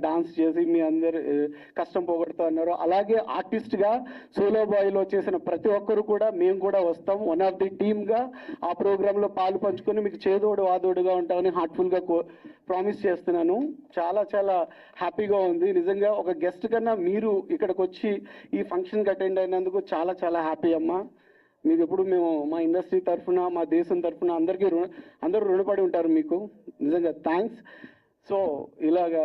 Dance చేసి మీ అందరు కష్టం పోగొడుతూ అన్నారు. అలాగే ఆర్టిస్ట్గా సోలో బాయ్లో చేసిన ప్రతి ఒక్కరు కూడా మేము కూడా వస్తాం, వన్ ఆఫ్ ది టీమ్గా ఆ ప్రోగ్రాంలో పాలు పంచుకొని మీకు చేదోడు వాదోడుగా ఉంటామని హార్ట్ఫుల్గా ప్రామిస్ చేస్తున్నాను. చాలా చాలా హ్యాపీగా ఉంది నిజంగా. ఒక గెస్ట్ కన్నా మీరు ఇక్కడికి వచ్చి ఈ ఫంక్షన్కి అటెండ్ అయినందుకు చాలా చాలా హ్యాపీ అమ్మా. మీకు ఎప్పుడు మేము మా ఇండస్ట్రీ తరఫున మా దేశం తరఫున అందరూ రుణపడి ఉంటారు మీకు. నిజంగా థ్యాంక్స్. సో ఇలాగా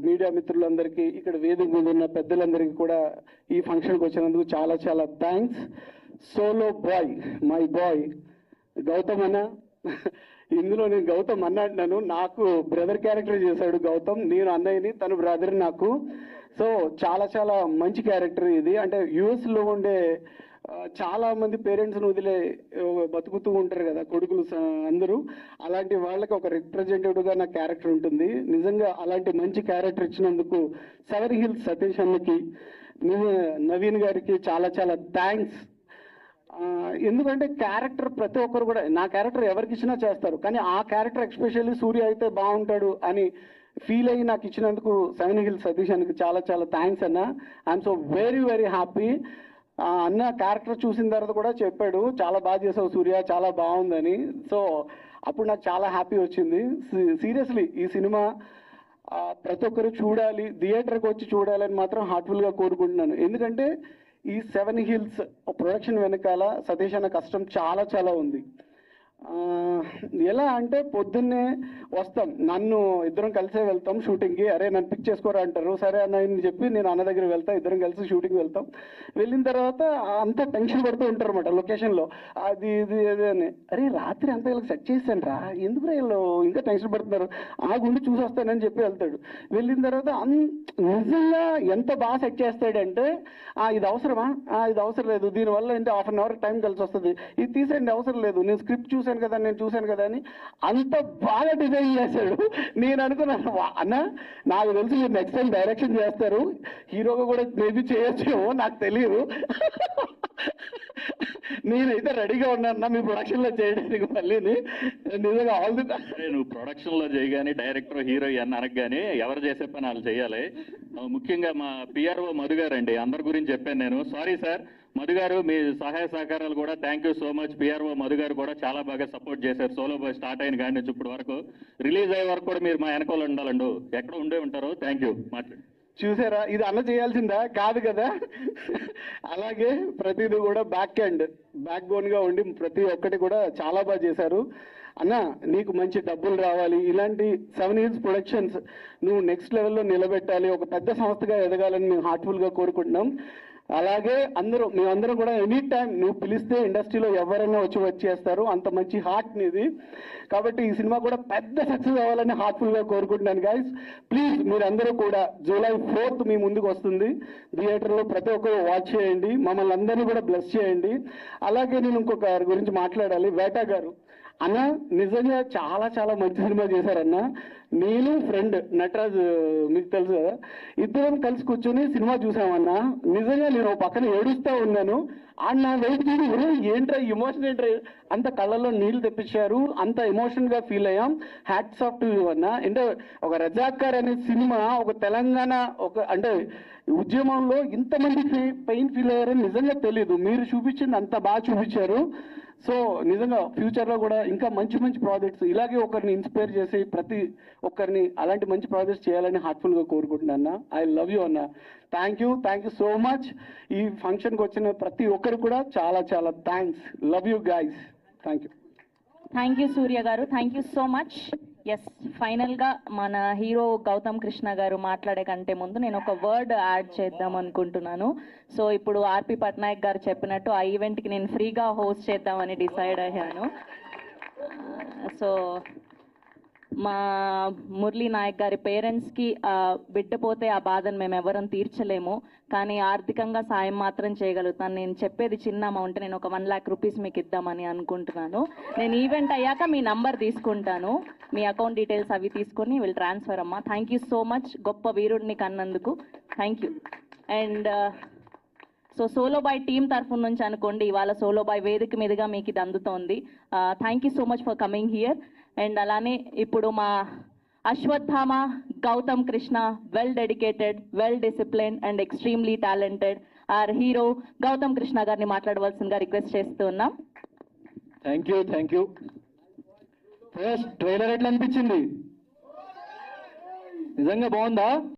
మీడియా మిత్రులందరికీ, ఇక్కడ వేదిక మీద ఉన్న పెద్దలందరికీ కూడా ఈ ఫంక్షన్కి వచ్చినందుకు చాలా చాలా thanks. Solo boy, my boy Gautham అన్న. ఇందులో నేను గౌతమ్ అన్న అంటున్నాను, నాకు బ్రదర్ క్యారెక్టర్ చేశాడు గౌతమ్, నేను అన్నయ్యని, తను బ్రదర్ నాకు. సో చాలా చాలా మంచి క్యారెక్టర్ ఇది. అంటే యుఎస్లో ఉండే చాలా మంది పేరెంట్స్ని వదిలే బతుకుతూ ఉంటారు కదా కొడుకులు అందరూ, అలాంటి వాళ్ళకి ఒక రిప్రజెంటేటివ్గా నా క్యారెక్టర్ ఉంటుంది. నిజంగా అలాంటి మంచి క్యారెక్టర్ ఇచ్చినందుకు సెవెన్ హిల్స్ సతీష్ అన్నకి, నవీన్ గారికి చాలా చాలా థ్యాంక్స్. ఎందుకంటే క్యారెక్టర్ ప్రతి ఒక్కరు కూడా, నా క్యారెక్టర్ ఎవరికి ఇచ్చినా చేస్తారు, కానీ ఆ క్యారెక్టర్ ఎస్పెషల్లీ సూర్య అయితే బాగుంటాడు అని ఫీల్ అయ్యి నాకు ఇచ్చినందుకు సెవెన్ హిల్స్ సతీష్ అన్నకి చాలా చాలా థ్యాంక్స్ అన్న. I'm so very very happy. అన్న క్యారెక్టర్ చూసిన తర్వాత కూడా చెప్పాడు, చాలా బాగా చేసావు సూర్య, చాలా బాగుందని. సో అప్పుడు నాకు చాలా హ్యాపీ వచ్చింది. సీరియస్లీ ఈ సినిమా ప్రతి ఒక్కరు చూడాలి, థియేటర్కి వచ్చి చూడాలని మాత్రం హార్ట్ఫుల్గా కోరుకుంటున్నాను. ఎందుకంటే ఈ సెవెన్ హిల్స్ ప్రొడక్షన్ వెనకాల సతీష్ అన్న కష్టం చాలా చాలా ఉంది. ఎలా అంటే పొద్దున్నే వస్తాం, నన్ను ఇద్దరం కలిసే వెళ్తాం షూటింగ్కి. అరే నన్ను పిక్ చేసుకోరా అంటారు, సరే అన్న అని చెప్పి నేను అన్న దగ్గర వెళ్తాం, ఇద్దరం కలిసి షూటింగ్కి వెళ్తాం. వెళ్ళిన తర్వాత అంతా టెన్షన్ పడుతూ ఉంటారు అనమాట లొకేషన్లో, అది ఇది అది అని. అరే రాత్రి అంతా వీళ్ళకి సెట్ చేశాను రా, ఎందుకు వీళ్ళు ఇంకా టెన్షన్ పడుతున్నారు, ఆ గుండి చూసి వస్తానని చెప్పి వెళ్తాడు. వెళ్ళిన తర్వాత నిజంగా ఎంత బాగా సెట్ చేస్తాడంటే, ఇది అవసరమా, ఇది అవసరం లేదు, దీనివల్ల ఏంటి హాఫ్ అన్ అవర్ టైం కలిసి వస్తుంది, ఇది తీసేయండి అవసరం లేదు, నేను స్క్రిప్ట్ చూసాను కదా అని అంత బాగా డిజైన్ చేశాడు. నేను అనుకున్నాను అన్న నాకు తెలిసి మీరు నెక్స్ట్ టైం డైరెక్షన్ చేస్తారు, హీరోగా కూడా మేబీ చేయొచ్చేమో నాకు తెలియదు. నేనైతే రెడీగా ఉన్నాను మీ ప్రొడక్షన్లో చేయడానికి. మళ్ళీ నిజంగా ఆల్ ది నువ్వు ప్రొడక్షన్లో చేయగానే డైరెక్టర్ హీరో అని అనగానే ఎవరు చేసే పని వాళ్ళు చేయాలి. ముఖ్యంగా మా పిఆర్ఓ మధు గారు అండి, అందరి గురించి చెప్పాను నేను. సారీ సార్ మధు గారు, మీ సహాయ సహకారాలు కూడా thank you so much. PRO Madhu గారు కూడా చాలా బాగా సపోర్ట్ చేశారు. సోలో బాయ్ స్టార్ట్ అయిన కాడి నుంచి ఇప్పటి వరకు, రిలీజ్ అయ్యే వరకు కూడా మీరు మా వెనకాల ఉండాలండు, ఎక్కడ ఉండే ఉంటారో. Thank you. మాట్లాడు. చూసారా, ఇది అన్న చేయాల్సిందా కాదు కదా. అలాగే ప్రతిదీ కూడా బ్యాక్ బోన్గా ఉండి ప్రతి ఒక్కటి కూడా చాలా బాగా చేశారు. అన్న నీకు మంచి డబ్బులు రావాలి, ఇలాంటి సెవెన్ హిల్స్ ప్రొడక్షన్స్ నువ్వు నెక్స్ట్ లెవెల్లో నిలబెట్టాలి, ఒక పెద్ద సంస్థగా ఎదగాలని మేము హార్ట్ఫుల్గా కోరుకుంటున్నాం. అలాగే మేమందరం కూడా ఎనీ టైం నువ్వు పిలిస్తే ఇండస్ట్రీలో ఎవరైనా వచ్చేస్తారు, అంత మంచి హార్ట్ నీది. కాబట్టి ఈ సినిమా కూడా పెద్ద సక్సెస్ అవ్వాలని హార్ట్ఫుల్గా కోరుకుంటున్నాను గైస్. ప్లీజ్ మీరందరూ కూడా July 4th మీ ముందుకు వస్తుంది, థియేటర్లో ప్రతి ఒక్కరు వాచ్ చేయండి, మమ్మల్ని అందరినీ కూడా బ్లెస్ చేయండి. అలాగే నేను ఇంకొక గురించి మాట్లాడాలి, వేటా గారు అన్న నిజంగా చాలా చాలా మంచి సినిమా చేశారన్న. నేను ఫ్రెండ్ నటరాజ్ మీకు తెలుసు కదా, ఇద్దరం కలిసి కూర్చొని సినిమా చూసామన్నా. నిజంగా నేను పక్కన ఏడుస్తూ ఉన్నాను, నా వైపు చూసి ఏంట్రా ఎమోషన్ ఏంట్రా, అంత కళ్ళల్లో నీళ్లు తెప్పించారు, అంత ఎమోషన్గా ఫీల్ అయ్యాం. హ్యాట్స్ ఆఫ్ టు యూ అన్న. అంటే ఒక రజాకార్ అనే సినిమా ఒక తెలంగాణ అంటే ఉద్యమంలో ఇంతమంది పెయిన్ ఫీల్ అయ్యారని నిజంగా తెలీదు, మీరు చూపించింది అంత బాగా చూపించారు. సో నిజంగా ఫ్యూచర్లో కూడా ఇంకా మంచి మంచి ప్రాజెక్ట్స్ ఇలాగే ఒకరిని ఇన్స్పైర్ చేసి ప్రతి ఒక్కరిని అలాంటి మంచి ప్రాజెక్ట్స్ చేయాలని హార్ట్ఫుల్గా కోరుకుంటున్నాను అన్న. ఐ లవ్ యూ అన్న. Thank you so much. ఈ ఫంక్షన్కి వచ్చిన ప్రతి ఒక్కరు కూడా చాలా చాలా thanks. Love you guys. Thank you Surya గారు, thank you so much. Yes, ఫైనల్గా మన హీరో గౌతమ్ కృష్ణ గారు మాట్లాడే కంటే ముందు నేను ఒక వర్డ్ యాడ్ చేద్దాం అనుకుంటున్నాను. సో ఇప్పుడు ఆర్పి పట్నాయక్ గారు చెప్పినట్టు ఆ ఈవెంట్కి నేను ఫ్రీగా హోస్ట్ చేద్దామని డిసైడ్ అయ్యాను. సో మా మురళీ నాయక్ గారి పేరెంట్స్కి బిడ్డ పోతే ఆ బాధను మేము ఎవరం తీర్చలేము, కానీ ఆర్థికంగా సాయం మాత్రం చేయగలుగుతాను. నేను చెప్పేది చిన్న అమౌంట్, నేను ఒక 1 lakh రూపీస్ మీకు ఇద్దామని అనుకుంటున్నాను. నేను ఈవెంట్ అయ్యాక మీ నంబర్ తీసుకుంటాను, మీ అకౌంట్ డీటెయిల్స్ అవి తీసుకొని విల్ ట్రాన్స్ఫర్ అమ్మా. థ్యాంక్ యూ సో మచ్, గొప్ప వీరుడిని కన్నందుకు thank you. And so solo boy team తరఫు నుంచి అనుకోండి, ఇవాళ సోలో బాయ్ వేదిక మీదుగా మీకు ఇది అందుతోంది. Thank you so much for coming here. And అలానే ఇప్పుడు మా Ashwatthama Gautham Krishna, well dedicated, well discipline and extremely talented our hero Gautham Krishna గారిని మాట్లాడవలసిందిగా రిక్వెస్ట్ చేస్తూ ఉన్నాం. Thank you. ఫస్ట్ ట్రైలర్ ఎట్లా అనిపించింది? నిజంగా బాగుందా?